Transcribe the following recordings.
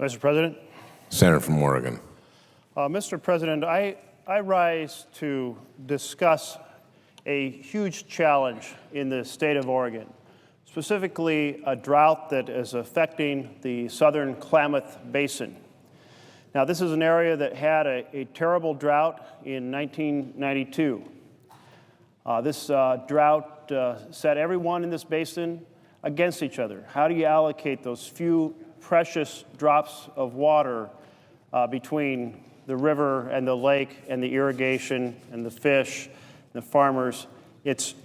Mr. President. Senator from Oregon. Mr. President, I rise to discuss a huge challenge in the state of Oregon, specifically a drought that is affecting the southern Klamath Basin. Now, this is an area that had a terrible drought in 1992. This drought set everyone in this basin against each other. How do you allocate those few precious drops of water between the river and the lake and the irrigation and the fish, the farmers? It's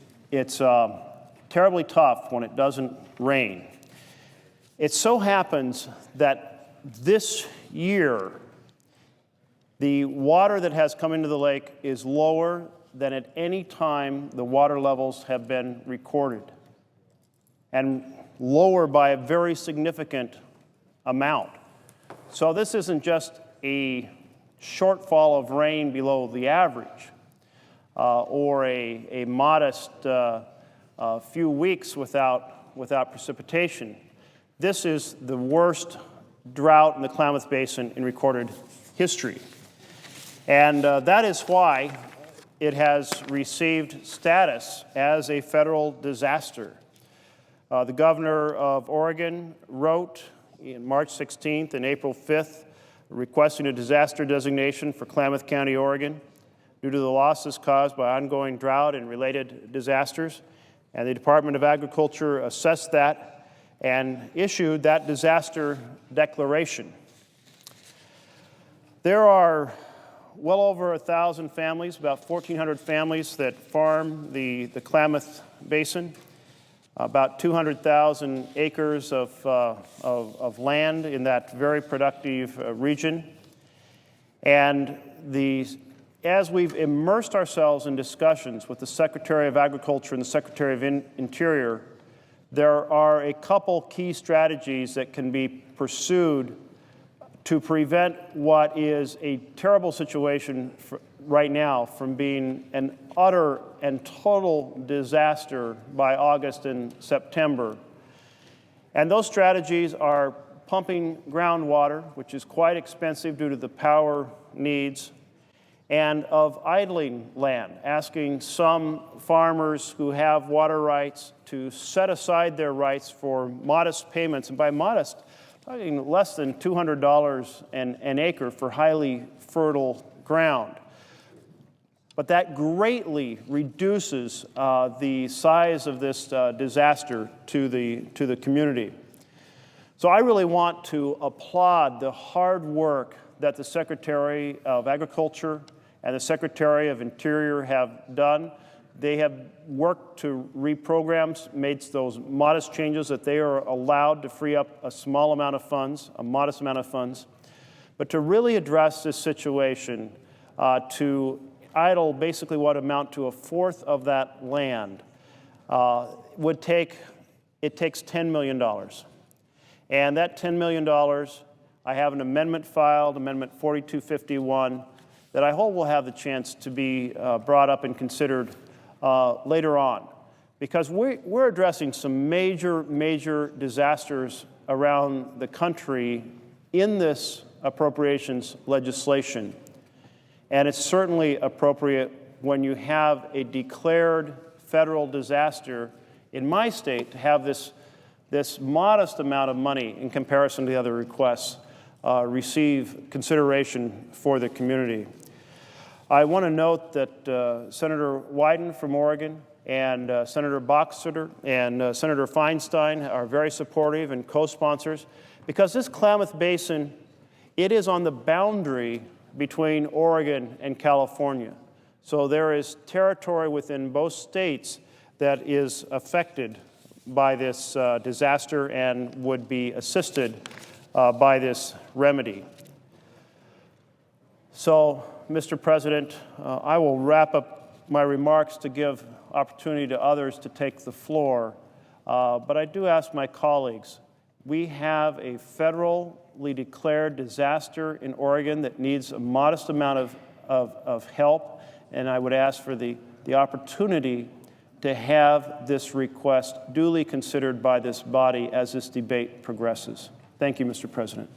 terribly tough when it doesn't rain. It so happens that this year, the water that has come into the lake is lower than at any time the water levels have been recorded, and lower by a very significant amount. So this isn't just a shortfall of rain below the average or a modest few weeks without precipitation. This is the worst drought in the Klamath Basin in recorded history. And that is why it has received status as a federal disaster. The governor of Oregon wrote in March 16th and April 5th requesting a disaster designation for Klamath County, Oregon, due to the losses caused by ongoing drought and related disasters. And the Department of Agriculture assessed that and issued that disaster declaration. There are well over 1,000 families, about 1,400 families that farm the Klamath Basin, about 200,000 acres of land in that very productive region. And as we've immersed ourselves in discussions with the Secretary of Agriculture and the Secretary of Interior, there are a couple key strategies that can be pursued to prevent what is a terrible situation right now from being an utter and total disaster by August and September. And those strategies are pumping groundwater, which is quite expensive due to the power needs, and of idling land, asking some farmers who have water rights to set aside their rights for modest payments, and by modest, talking less than $200 an acre for highly fertile ground. But that greatly reduces the size of this disaster to the community. So I really want to applaud the hard work that the Secretary of Agriculture and the Secretary of Interior have done. They have worked to reprogram, made those modest changes that they are allowed to free up a small amount of funds, a modest amount of funds. But to really address this situation, to idle basically what amount to a fourth of that land, takes $10 million. And that $10 million, I have an amendment filed, Amendment 4251, that I hope will have the chance to be brought up and considered later on, because we're addressing some major disasters around the country in this appropriations legislation. And it's certainly appropriate when you have a declared federal disaster in my state to have this modest amount of money in comparison to the other requests receive consideration for the community. I want to note that Senator Wyden from Oregon and Senator Boxer and Senator Feinstein are very supportive and co-sponsors, because this Klamath Basin, it is on the boundary between Oregon and California. So there is territory within both states that is affected by this disaster and would be assisted by this remedy. So, Mr. President, I will wrap up my remarks to give opportunity to others to take the floor. But I do ask my colleagues, we have a federally declared disaster in Oregon that needs a modest amount of help, and I would ask for the opportunity to have this request duly considered by this body as this debate progresses. Thank you, Mr. President.